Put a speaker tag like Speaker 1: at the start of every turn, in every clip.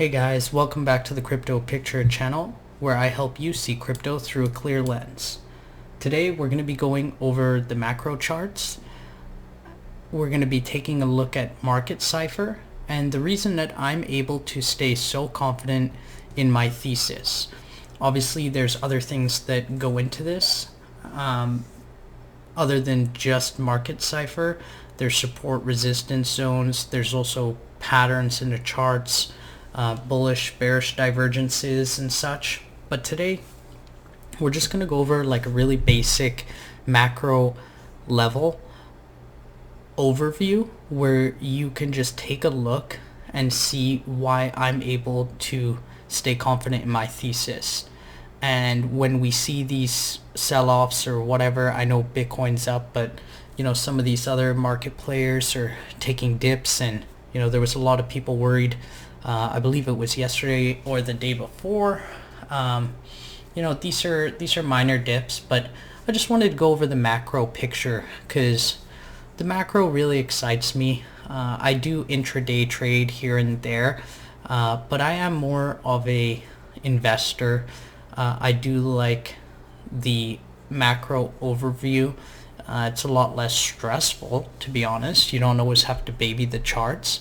Speaker 1: Hey guys, welcome back to the Crypto Picture channel, where I help you see crypto through a clear lens. Today we're going to be going over the macro charts. We're going to be taking a look at market Cipher and the reason that I'm able to stay so confident in my thesis. Obviously there's other things that go into this other than just market Cipher. There's support resistance zones, there's also patterns in the charts, bullish, bearish divergences and such. But today we're just going to go over like a really basic macro level overview where you can just take a look and see why I'm able to stay confident in my thesis. And when we see these sell-offs or whatever, I know Bitcoin's up, but you know, some of these other market players are taking dips, and you know, there was a lot of people worried. I believe it was yesterday or the day before. You know, these are minor dips, but I just wanted to go over the macro picture because the macro really excites me. I do intraday trade here and there, but I am more of a investor. I do like the macro overview. It's a lot less stressful, to be honest. You don't always have to baby the charts.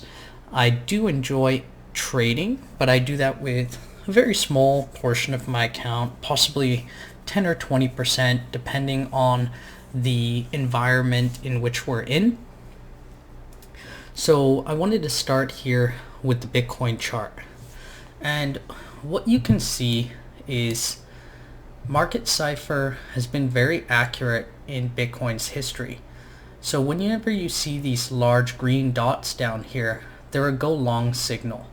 Speaker 1: I do enjoy trading, but I do that with a very small portion of my account, possibly 10 or 20%, depending on the environment in which we're in. So I wanted to start here with the Bitcoin chart. And what you can see is market Cipher has been very accurate in Bitcoin's history. So whenever you see these large green dots down here, they're a go long signal.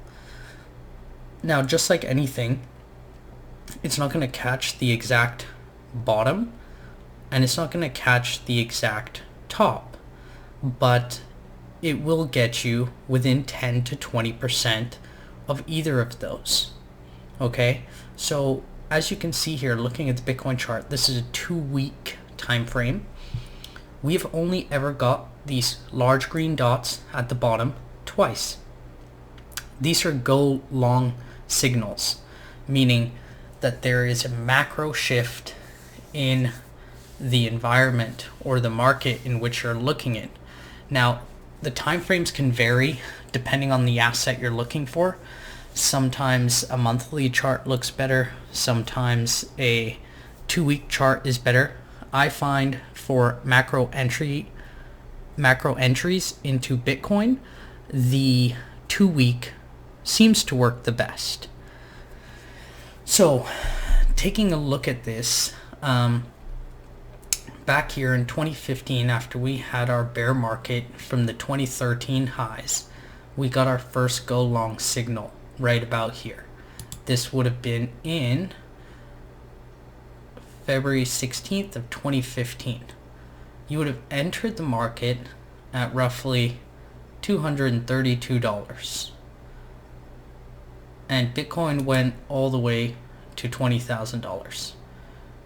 Speaker 1: Now, just like anything, it's not going to catch the exact bottom and it's not going to catch the exact top, but it will get you within 10 to 20% of either of those. Okay, so as you can see here, looking at the Bitcoin chart, this is a 2-week time frame. We've only ever got these large green dots at the bottom twice. These are go long signals, meaning that there is a macro shift in the environment or the market in which you're looking at. Now, the time frames can vary depending on the asset you're looking for. Sometimes a monthly chart looks better, sometimes a 2-week chart is better. I find for macro entries into Bitcoin, the 2-week seems to work the best. So taking a look at this, back here in 2015, after we had our bear market from the 2013 highs, we got our first go long signal right about here. This would have been in February 16th of 2015. You would have entered the market at roughly $232. And Bitcoin went all the way to $20,000.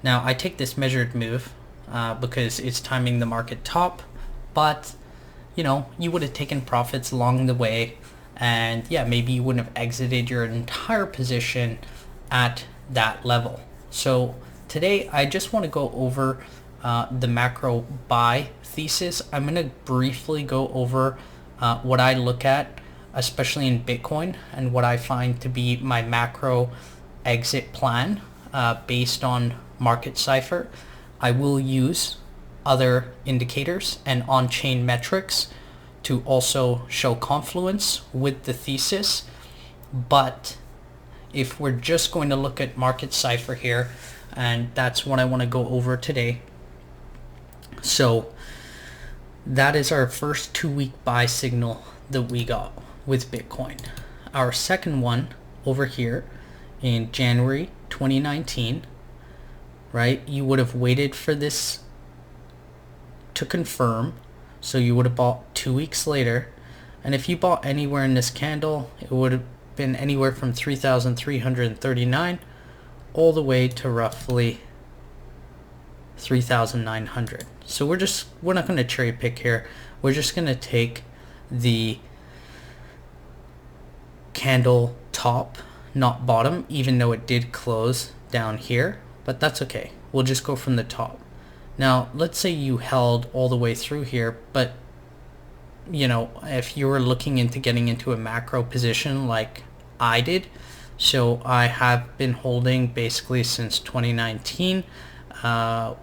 Speaker 1: Now, I take this measured move because it's timing the market top, but you know, you would have taken profits along the way, and yeah, maybe you wouldn't have exited your entire position at that level. So today I just want to go over the macro buy thesis. I'm going to briefly go over what I look at, especially in Bitcoin, and what I find to be my macro exit plan based on market Cipher. I will use other indicators and on-chain metrics to also show confluence with the thesis. But if we're just going to look at market Cipher here, and that's what I want to go over today. So that is our first 2-week buy signal that we got with Bitcoin. Our second one over here in January 2019, right? You would have waited for this to confirm, so you would have bought 2 weeks later, and if you bought anywhere in this candle, it would have been anywhere from 3,339 all the way to roughly 3,900. So we're not going to cherry pick here. We're just going to take the candle top, not bottom, even though it did close down here, but that's okay. We'll just go from the top. Now, let's say you held all the way through here, but you know, if you were looking into getting into a macro position like I did, so I have been holding basically since 2019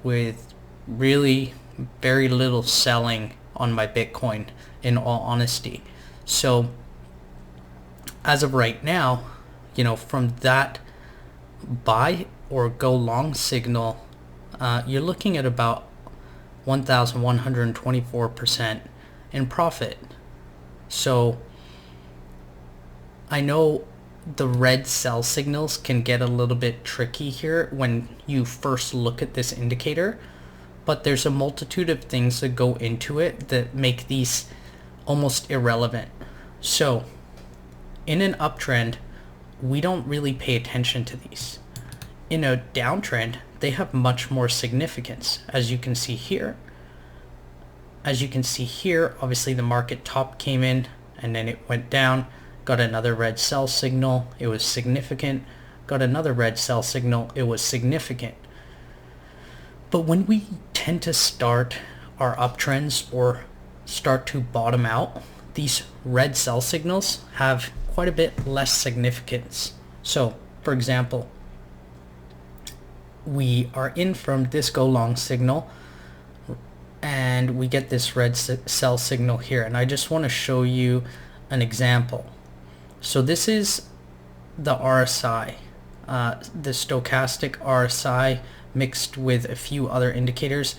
Speaker 1: with really very little selling on my Bitcoin, in all honesty. So as of right now, you know, from that buy or go long signal, you're looking at about 1,124% in profit. So I know the red sell signals can get a little bit tricky here when you first look at this indicator, but there's a multitude of things that go into it that make these almost irrelevant. So in an uptrend, we don't really pay attention to these. In a downtrend, they have much more significance, as you can see here. As you can see here, obviously the market top came in and then it went down, got another red sell signal, it was significant, got another red sell signal, it was significant. But when we tend to start our uptrends or start to bottom out, these red sell signals have quite a bit less significance. So, for example, we are in from this go long signal and we get this red sell signal here, and I just want to show you an example. So this is the RSI, the stochastic RSI mixed with a few other indicators.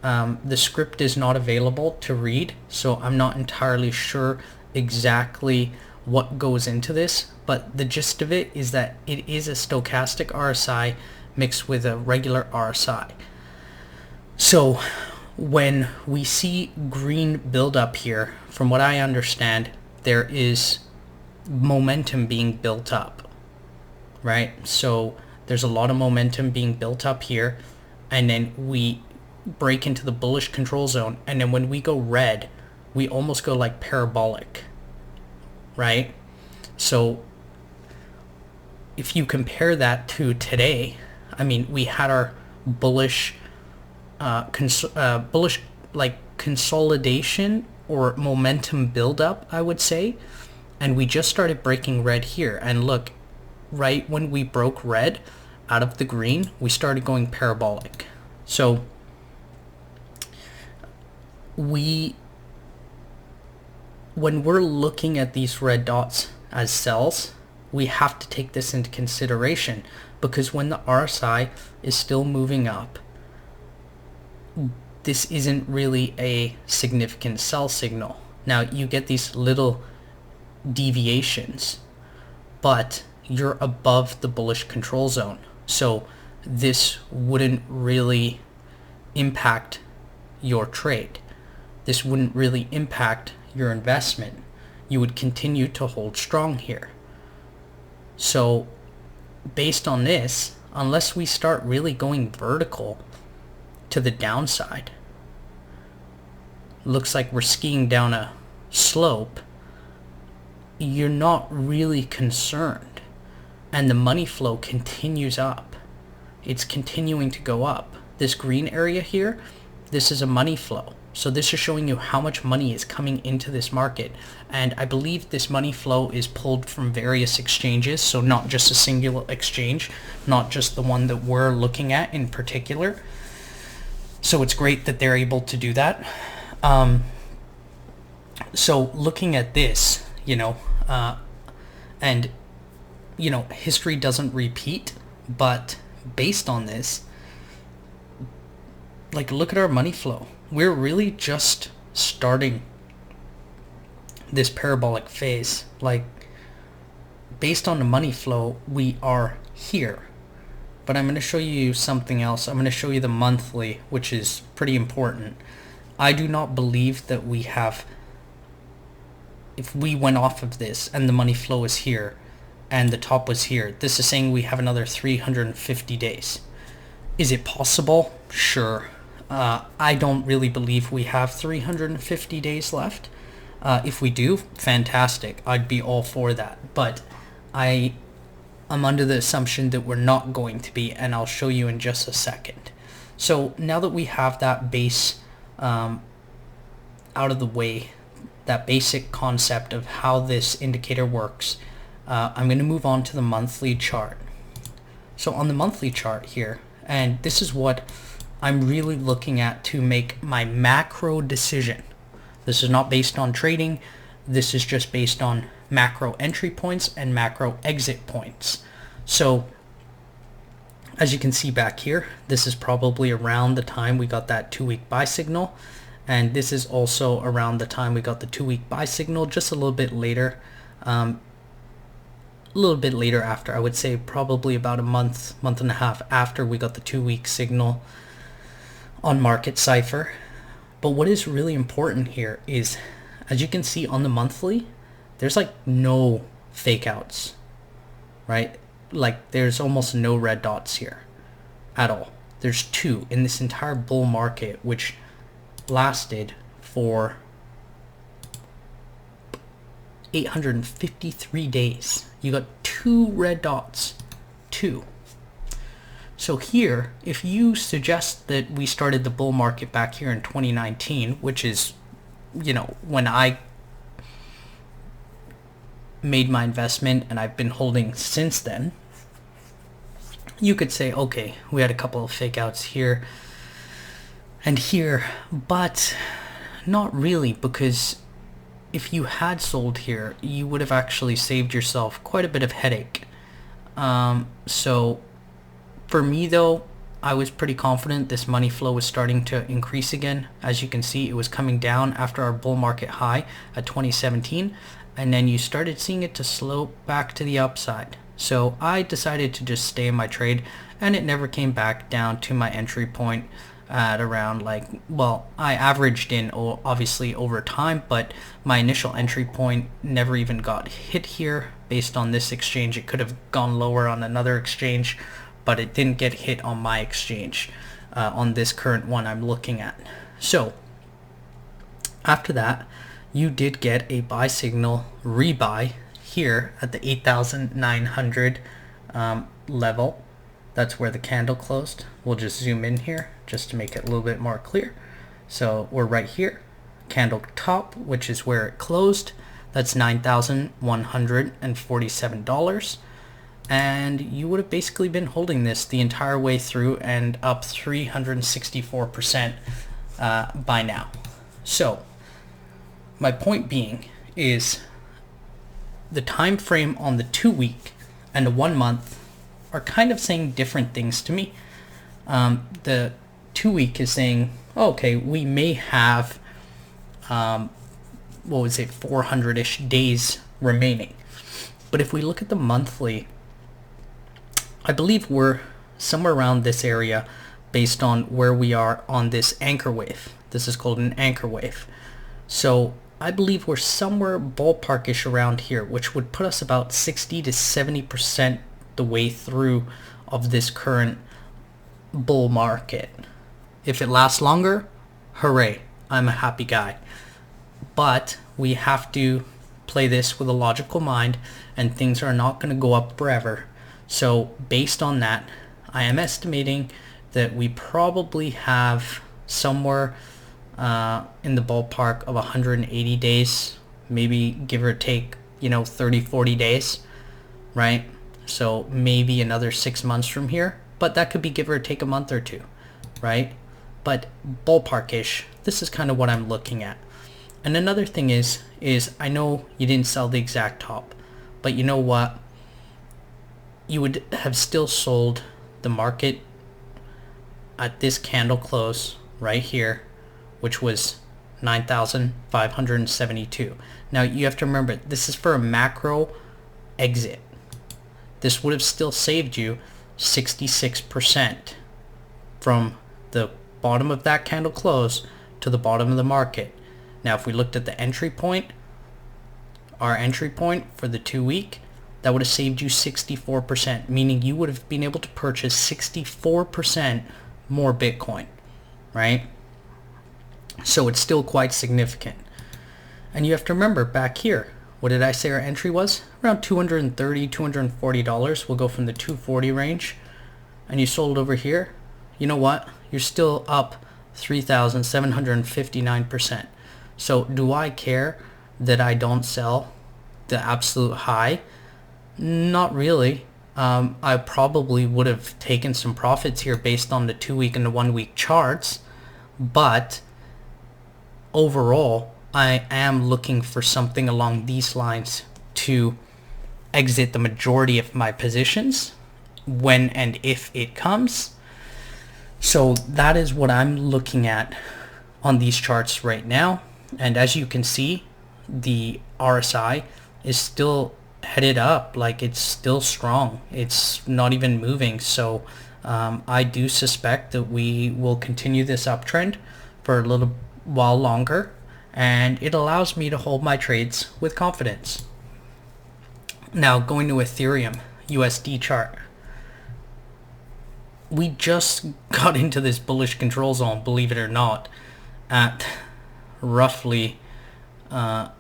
Speaker 1: The script is not available to read, so I'm not entirely sure exactly what goes into this, but the gist of it is that it is a stochastic RSI mixed with a regular RSI. So when we see green build up here, from what I understand, there is momentum being built up, right? So there's a lot of momentum being built up here, and then we break into the bullish control zone, and then when we go red, we almost go like parabolic, right? So if you compare that to today, I mean, we had our bullish bullish like consolidation or momentum buildup, I would say, and we just started breaking red here. And look, right when we broke red out of the green, we started going parabolic. So when we're looking at these red dots as sells, we have to take this into consideration, because when the RSI is still moving up, this isn't really a significant sell signal. Now you get these little deviations, but you're above the bullish control zone, so this wouldn't really impact your trade. This wouldn't really impact your investment. You would continue to hold strong here. So based on this, unless we start really going vertical to the downside, looks like we're skiing down a slope, you're not really concerned, and the money flow continues up. It's continuing to go up. This green area here, this is a money flow. So this is showing you how much money is coming into this market, and I believe this money flow is pulled from various exchanges, so not just a singular exchange, not just the one that we're looking at in particular. So it's great that they're able to do that. So looking at this, and history doesn't repeat, but based on this, like, look at our money flow. We're really just starting this parabolic phase. Like, based on the money flow, we are here. But I'm going to show you something else. I'm going to show you the monthly, which is pretty important. I do not believe that we have, if we went off of this and the money flow is here and the top was here, this is saying we have another 350 days. Is it possible? Sure. I don't really believe we have 350 days left. If we do, fantastic. I'd be all for that. But I'm under the assumption that we're not going to be, and I'll show you in just a second. So now that we have that base out of the way, that basic concept of how this indicator works, I'm going to move on to the monthly chart. So on the monthly chart here, and this is what I'm really looking at to make my macro decision. This is not based on trading. This is just based on macro entry points and macro exit points. So as you can see back here, this is probably around the time we got that 2-week buy signal. And this is also around the time we got the 2-week buy signal, just a little bit later. After, I would say probably about a month and a half after we got the 2-week signal on market Cipher. But what is really important here is, as you can see on the monthly, there's like no fake outs, right? Like there's almost no red dots here at all. There's 2 in this entire bull market, which lasted for 853 days. You got 2 red dots, 2. So here, if you suggest that we started the bull market back here in 2019, which is, when I made my investment and I've been holding since then, you could say, okay, we had a couple of fake outs here and here, but not really, because if you had sold here, you would have actually saved yourself quite a bit of headache. So for me though, I was pretty confident this money flow was starting to increase again. As you can see, it was coming down after our bull market high at 2017, and then you started seeing it to slope back to the upside. So I decided to just stay in my trade, and it never came back down to my entry point at around I averaged in obviously over time, but my initial entry point never even got hit here based on this exchange. It could have gone lower on another exchange, but it didn't get hit on my exchange, on this current one I'm looking at. So after that, you did get a buy signal rebuy here at the 8,900 level. That's where the candle closed. We'll just zoom in here just to make it a little bit more clear. So we're right here, candle top, which is where it closed. That's $9,147. And you would have basically been holding this the entire way through and up 364% by now. So my point being is the time frame on the 2-week and the 1 month are kind of saying different things to me. The 2-week is saying, okay, we may have 400-ish days remaining. But if we look at the monthly, I believe we're somewhere around this area based on where we are on this anchor wave. This is called an anchor wave. So I believe we're somewhere ballparkish around here, which would put us about 60 to 70% the way through of this current bull market. If it lasts longer, hooray, I'm a happy guy. But we have to play this with a logical mind, and things are not going to go up forever. So based on that, I am estimating that we probably have somewhere in the ballpark of 180 days, maybe give or take, 30, 40 days, right? So maybe another 6 months from here, but that could be give or take a month or two, right? But ballparkish, this is kind of what I'm looking at. And another thing is I know you didn't sell the exact top, but you know what? You would have still sold the market at this candle close right here, which was 9,572. Now you have to remember, this is for a macro exit. This would have still saved you 66% from the bottom of that candle close to the bottom of the market. Now if we looked at the entry point, our entry point for the 2-week, that would have saved you 64%, meaning you would have been able to purchase 64% more Bitcoin, right? So it's still quite significant. And you have to remember back here, what did I say our entry was? Around $230, $240. We'll go from the 240 range. And you sold over here. You know what? You're still up 3,759%. So do I care that I don't sell the absolute high? Not really. I probably would have taken some profits here based on the 2-week and the 1-week charts. But overall, I am looking for something along these lines to exit the majority of my positions when and if it comes. So that is what I'm looking at on these charts right now. And as you can see, the RSI is still headed up, like it's still strong. It's not even moving. So I do suspect that we will continue this uptrend for a little while longer, and it allows me to hold my trades with confidence. Now going to Ethereum USD chart. We just got into this bullish control zone, believe it or not, at roughly over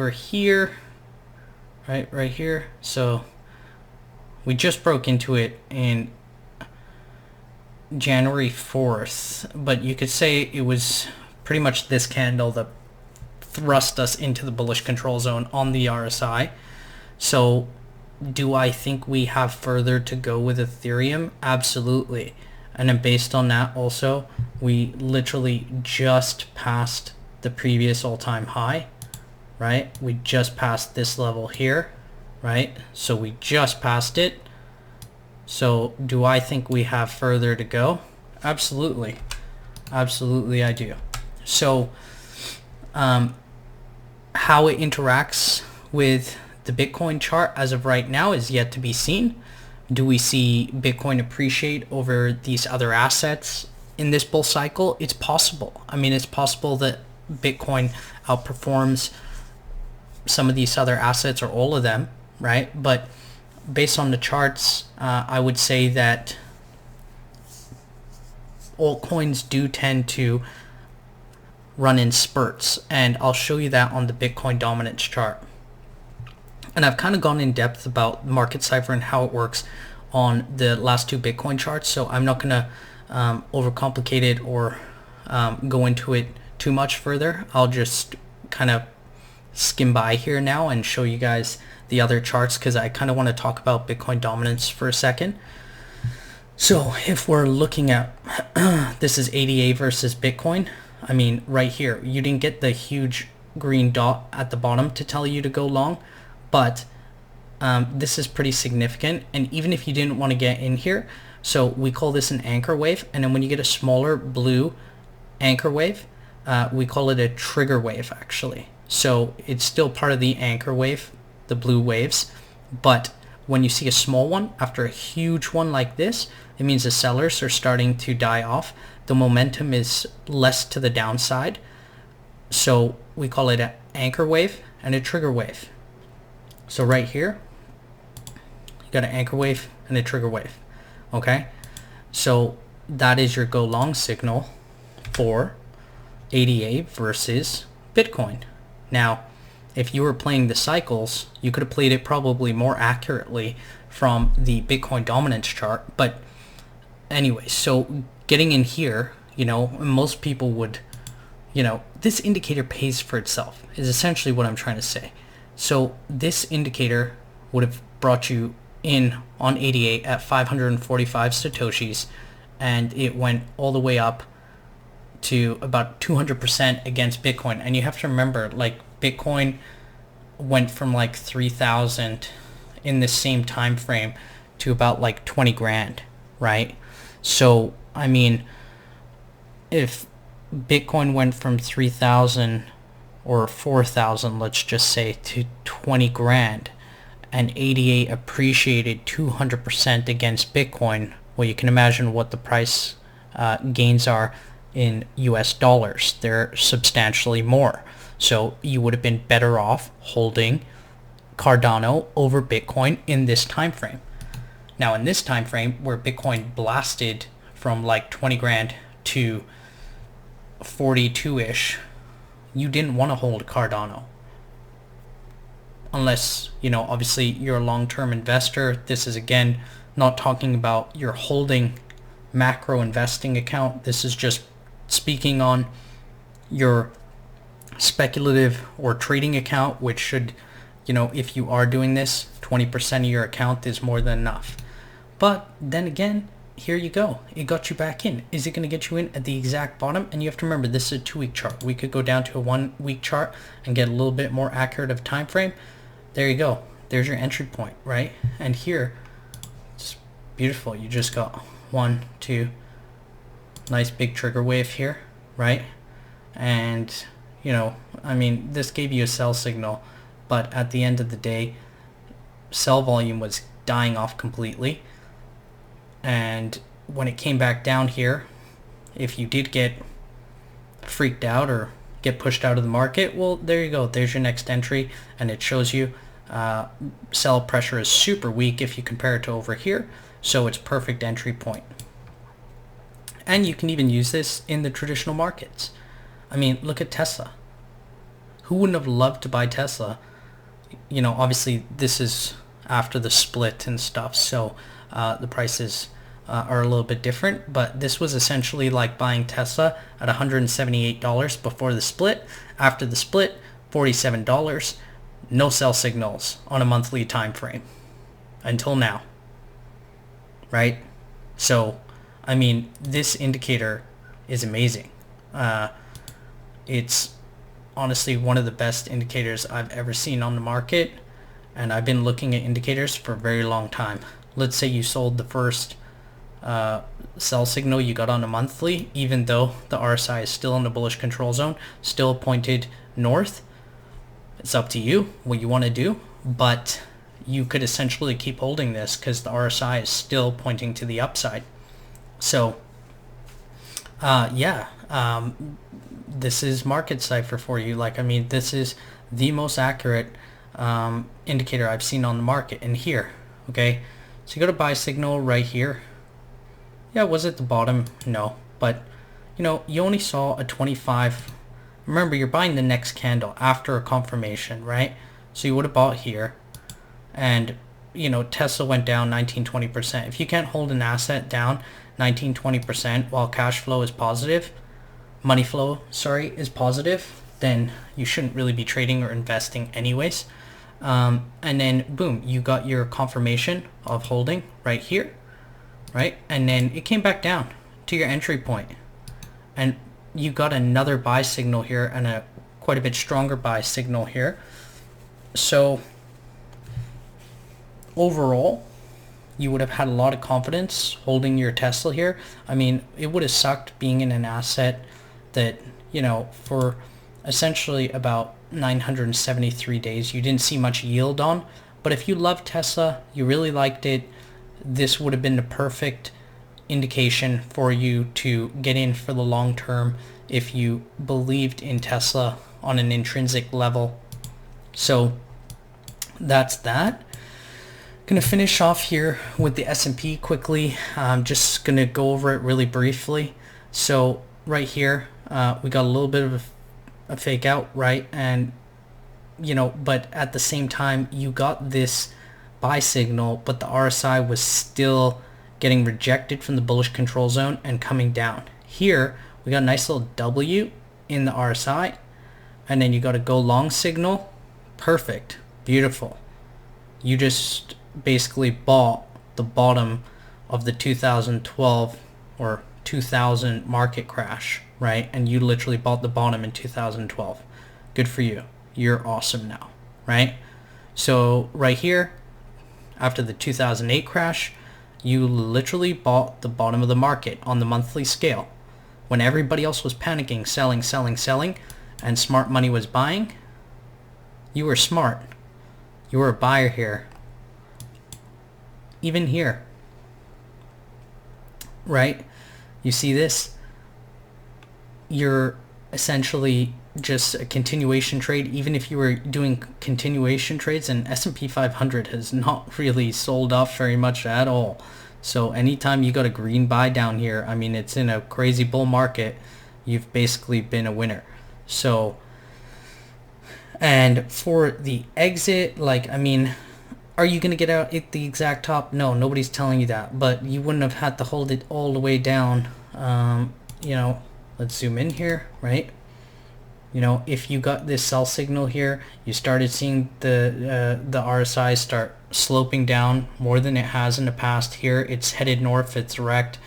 Speaker 1: here, right here. So we just broke into it in January 4th, but you could say it was pretty much this candle that thrust us into the bullish control zone on the RSI. So do I think we have further to go with Ethereum? Absolutely. And then based on that also, we literally just passed the previous all-time high, right? We just passed this level here, right? So we just passed it. So do I think we have further to go? Absolutely. Absolutely I do. So how it interacts with the Bitcoin chart as of right now is yet to be seen. Do we see Bitcoin appreciate over these other assets in this bull cycle? It's possible. I mean, it's possible that Bitcoin outperforms some of these other assets or all of them, right? But based on the charts, I would say that altcoins do tend to run in spurts, and I'll show you that on the Bitcoin dominance chart. And I've kind of gone in depth about market Cipher and how it works on the last 2 Bitcoin charts, so I'm not going to overcomplicate it or go into it too much further. I'll just kind of skim by here now and show you guys the other charts, because I kind of want to talk about Bitcoin dominance for a second. So if we're looking at this is ADA versus Bitcoin, I mean right here, you didn't get the huge green dot at the bottom to tell you to go long, but this is pretty significant. And even if you didn't want to get in here, so we call this an anchor wave, and then when you get a smaller blue anchor wave, we call it a trigger wave actually. So it's still part of the anchor wave, the blue waves, but when you see a small one after a huge one like this, it means the sellers are starting to die off. The momentum is less to the downside. So we call it an anchor wave and a trigger wave. So right here, you got an anchor wave and a trigger wave. Okay, so that is your go long signal for ADA versus Bitcoin. Now, if you were playing the cycles, you could have played it probably more accurately from the Bitcoin dominance chart. But anyway, so getting in here, most people would, this indicator pays for itself is essentially what I'm trying to say. So this indicator would have brought you in on 88 at 545 Satoshis, and it went all the way up to about 200% against Bitcoin. And you have to remember, like, Bitcoin went from like 3,000 in the same time frame to about like 20 grand, right? So I mean, if Bitcoin went from 3,000 or 4,000, let's just say, to 20 grand, and 88 appreciated 200% against Bitcoin, well, you can imagine what the price gains are in US dollars. They're substantially more. So you would have been better off holding Cardano over Bitcoin in this time frame. Now in this time frame where Bitcoin blasted from like 20 grand to 42-ish, you didn't want to hold Cardano. unless, obviously you're a long-term investor. This is, again, not talking about your holding macro investing account. This is just speaking on your speculative or trading account, which should, if you are doing this, 20% of your account is more than enough. But then again, here you go. It got you back in. Is it going to get you in at the exact bottom? And you have to remember, this is a 2-week chart. We could go down to a 1-week chart and get a little bit more accurate of time frame. There you go. There's your entry point, right? And here, it's beautiful. You just got 1, 2, nice big trigger wave here, right? And, this gave you a sell signal, but at the end of the day, sell volume was dying off completely. And when it came back down here, if you did get freaked out or get pushed out of the market, well, there you go. There's your next entry, and it shows you sell pressure is super weak if you compare it to over here, so it's perfect entry point. And you can even use this in the traditional markets. Look at Tesla. Who wouldn't have loved to buy Tesla? Obviously this is after the split and stuff, so the prices are a little bit different, but this was essentially like buying Tesla at $178 before the split. After the split, $47. No sell signals on a monthly time frame until now, right? So this indicator is amazing. It's honestly one of the best indicators I've ever seen on the market, and I've been looking at indicators for a very long time. Let's say you sold the first sell signal you got on a monthly, even though the RSI is still in the bullish control zone, still pointed north. It's up to you what you want to do, but you could essentially keep holding this because the RSI is still pointing to the upside. So this is market Cipher for you. This is the most accurate indicator I've seen on the market. And here, okay, so you got a buy signal right here. Yeah, was it the bottom? No, but you only saw a 25. Remember, you're buying the next candle after a confirmation, right? So you would have bought here, and Tesla went down 19-20%. If you can't hold an asset down 19-20% while cash flow is positive, money flow, is positive, then you shouldn't really be trading or investing anyways. And then boom, you got your confirmation of holding right here, right? And then it came back down to your entry point, and you got another buy signal here and a quite a bit stronger buy signal here. So overall, you would have had a lot of confidence holding your Tesla here. It would have sucked being in an asset that, for essentially about 973 days, you didn't see much yield on. But if you loved Tesla, you really liked it, this would have been the perfect indication for you to get in for the long term if you believed in Tesla on an intrinsic level. So that's that. Gonna finish off here with the S&P quickly. I'm just gonna go over it really briefly. So right here, we got a little bit of a fake out, right? And but at the same time, you got this buy signal, but the RSI was still getting rejected from the bullish control zone and coming down. Here, we got a nice little W in the RSI, and then you got a go long signal. Perfect. Beautiful. You just basically bought the bottom of the 2012 or 2000 market crash, right? And you literally bought the bottom in 2012. Good for you. You're awesome now, right? So right here, after the 2008 crash, you literally bought the bottom of the market on the monthly scale. When everybody else was panicking, selling, and smart money was buying, you were smart. You were a buyer here. Even here, right? You see this? You're essentially just a continuation trade. Even if you were doing continuation trades, and S&P 500 has not really sold off very much at all. So anytime you got a green buy down here, it's in a crazy bull market, you've basically been a winner. So And for the exit, like, I mean, are you going to get out at the exact top? No, nobody's telling you that, but you wouldn't have had to hold it all the way down. You know, let's zoom in here, right? You know, if you got this sell signal here, you started seeing the RSI start sloping down more than it has in the past. Here it's headed north, it's wrecked,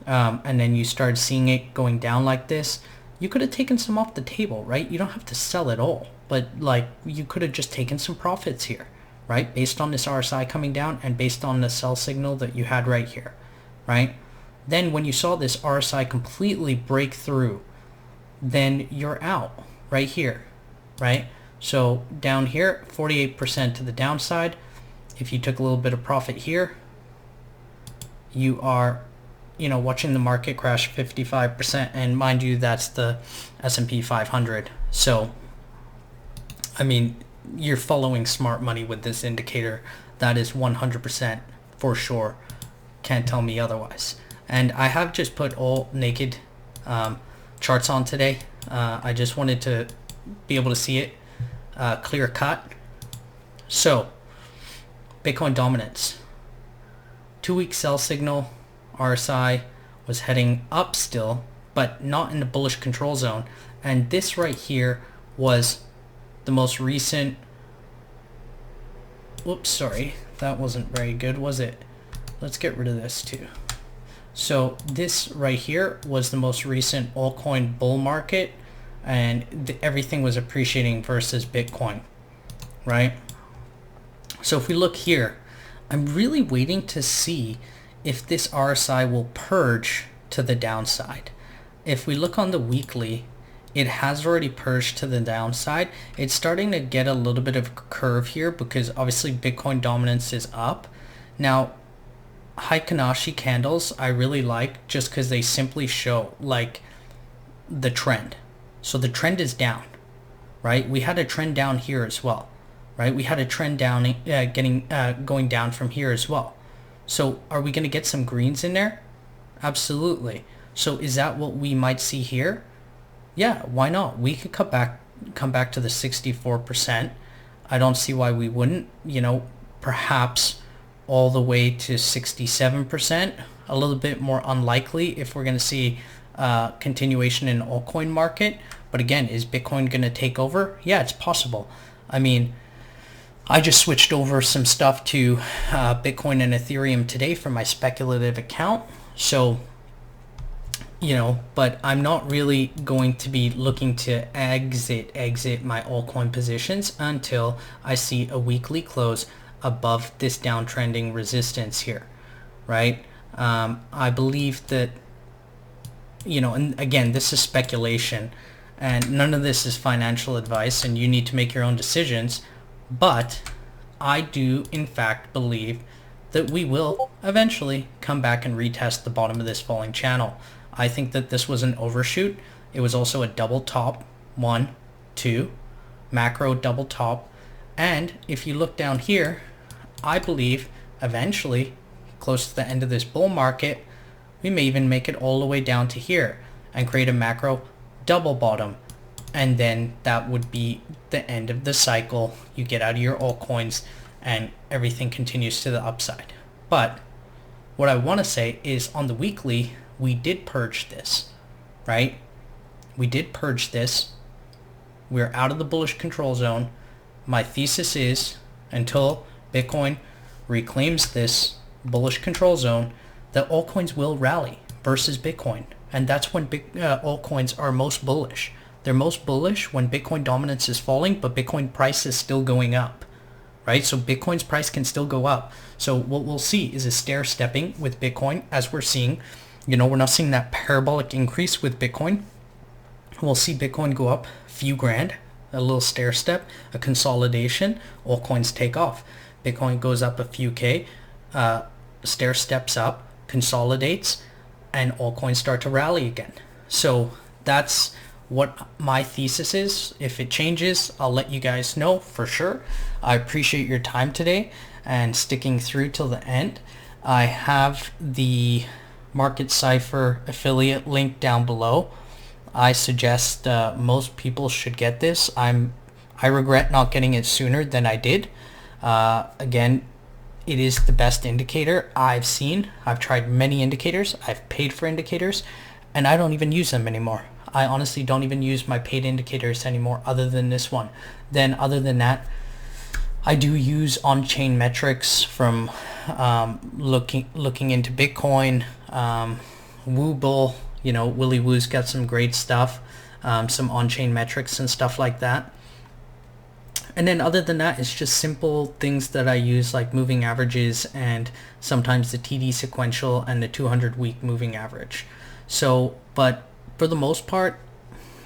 Speaker 1: and then you start seeing it going down like this. You could have taken some off the table, right? You don't have to sell it all, but like you could have just taken some profits here, right? Based on this RSI coming down and based on the sell signal that you had right here, right? Then when you saw this RSI completely break through, then you're out right here, right? So down here, 48% to the downside. If you took a little bit of profit here, you are, you know, watching the market crash 55%, and mind you, that's the S&P 500. So, I mean, you're following smart money with this indicator. That is 100% for sure. Can't tell me otherwise. And I have just put all naked charts on today. I just wanted to be able to see it clear cut. So, Bitcoin dominance. 2-week sell signal. RSI was heading up still, but not in the bullish control zone. And this right here was the most recent. Whoops, sorry. That wasn't very good, was it? Let's get rid of this too. So this right here was the most recent altcoin bull market, and everything was appreciating versus Bitcoin, right? So if we look here, I'm really waiting to see if this RSI will purge to the downside. If we look on the weekly, it has already purged to the downside. It's starting to get a little bit of a curve here because obviously Bitcoin dominance is up. Now, Heikin-Ashi candles I really like just because they simply show like the trend. So the trend is down, right? We had a trend down here as well, right? We had a trend down going down from here as well. So are we going to get some greens in there? Absolutely. So is that what we might see here? Yeah, why not? We could come back to the 64%. I don't see why we wouldn't, you know, perhaps all the way to 67%. A little bit more unlikely if we're going to see continuation in altcoin market. But again, is Bitcoin going to take over? Yeah, it's possible. I mean, I just switched over some stuff to Bitcoin and Ethereum today for my speculative account. So, you know, but I'm not really going to be looking to exit my altcoin positions until I see a weekly close above this downtrending resistance here, right? I believe that, you know, and again, this is speculation and none of this is financial advice and you need to make your own decisions. But I do, in fact, believe that we will eventually come back and retest the bottom of this falling channel. I think that this was an overshoot. It was also a double top, 1, 2, macro double top. And if you look down here, I believe eventually, close to the end of this bull market, we may even make it all the way down to here and create a macro double bottom. And then that would be the end of the cycle. You get out of your altcoins and everything continues to the upside. But what I want to say is on the weekly, we did purge this, right? We did purge this. We're out of the bullish control zone. My thesis is until Bitcoin reclaims this bullish control zone, that altcoins will rally versus Bitcoin. And that's when altcoins are most bullish. They're most bullish when Bitcoin dominance is falling, but Bitcoin price is still going up, right? So Bitcoin's price can still go up. So what we'll see is a stair stepping with Bitcoin, as we're seeing. You know, we're not seeing that parabolic increase with Bitcoin. We'll see Bitcoin go up a few grand, a little stair step, a consolidation, altcoins take off. Bitcoin goes up a few K, stair steps up, consolidates, and altcoins start to rally again. So that's what my thesis is. If it changes, I'll let you guys know for sure. I appreciate your time today and sticking through till the end. I have the Market Cipher affiliate link down below. I suggest most people should get this. I'm I regret not getting it sooner than I did. Again, it is the best indicator I've seen. I've tried many indicators. I've paid for indicators, and I don't even use them anymore. I honestly don't even use my paid indicators anymore other than this one. Then other than that, I do use on-chain metrics from looking into Bitcoin, Wooble, Willy Woo's got some great stuff, some on-chain metrics and stuff like that. And then other than that, it's just simple things that I use, like moving averages and sometimes the TD sequential and the 200-week moving average. So, but for the most part,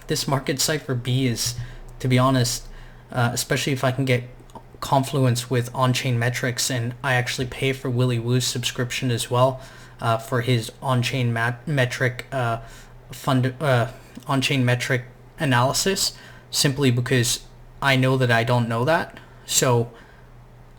Speaker 1: this market Cipher B is, to be honest, especially if I can get Confluence with on-chain metrics, and I actually pay for Willy Woo's subscription as well for his on-chain metric on-chain metric analysis, simply because I know that I don't know that. So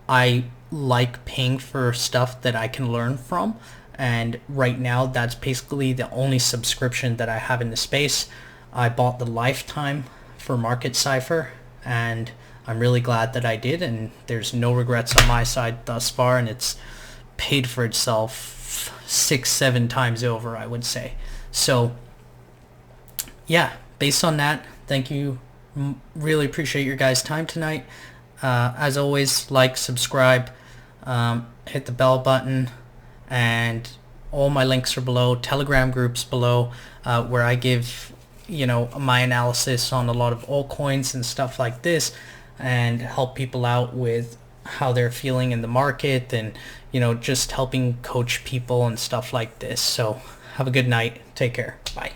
Speaker 1: I like paying for stuff that I can learn from, and right now that's basically the only subscription that I have in the space. I bought the lifetime for Market Cipher, and I'm really glad that I did, and there's no regrets on my side thus far, and it's paid for itself 6-7 times over, I would say. So yeah, based on that, thank you. Really appreciate your guys' time tonight. As always, like, subscribe, hit the bell button, and all my links are below. Telegram groups below, where I give my analysis on a lot of altcoins and stuff like this, and help people out with how they're feeling in the market, and just helping coach people and stuff like this. So have a good night. Take care. Bye.